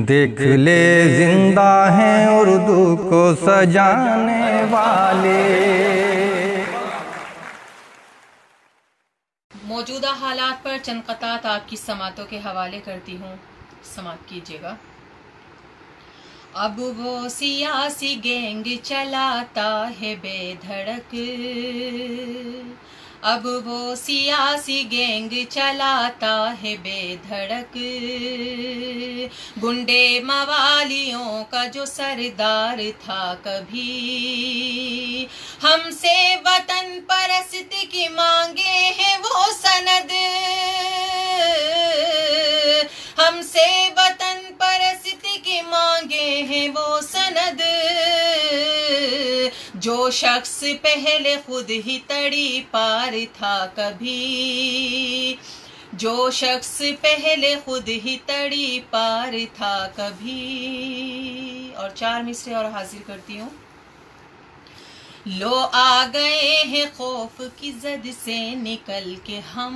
देख ले जिंदा हैं उर्दू को सजाने वाले। मौजूदा हालात पर चंद क़तात आपकी समातों के हवाले करती हूँ, समात कीजिएगा। अब वो सियासी गैंग चलाता है बेधड़क, अब वो सियासी गैंग चलाता है बेधड़क। गुंडे मवालियों का जो सरदार था कभी, हमसे वतन परस्त की मांगे हैं वो सनद, हमसे वतन परस्त की मांगे हैं वो सनद। जो शख्स पहले खुद ही तड़ी पार था कभी, जो शख्स पहले खुद ही तड़ी पार था कभी। और 4 मिसरे और हाजिर करती हूँ। लो आ गए हैं खौफ की जद से निकल के हम,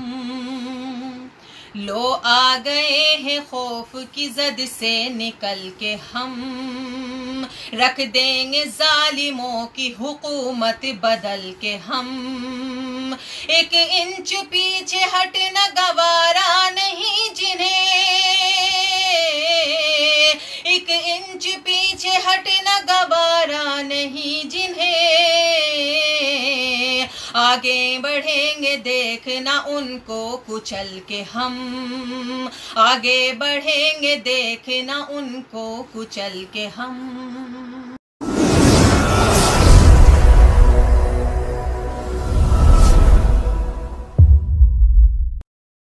लो आ गए हैं खौफ की जद से निकल के हम। रख देंगे जालिमों की हुकूमत बदल के हम। 1 इंच पीछे हटना गवारा नहीं जिन्हें, 1 इंच पीछे हटना गवारा नहीं जिन्हें। आगे बढ़ेंगे देखना उनको कुचल के हम, आगे बढ़ेंगे देखना उनको कुचल के हम।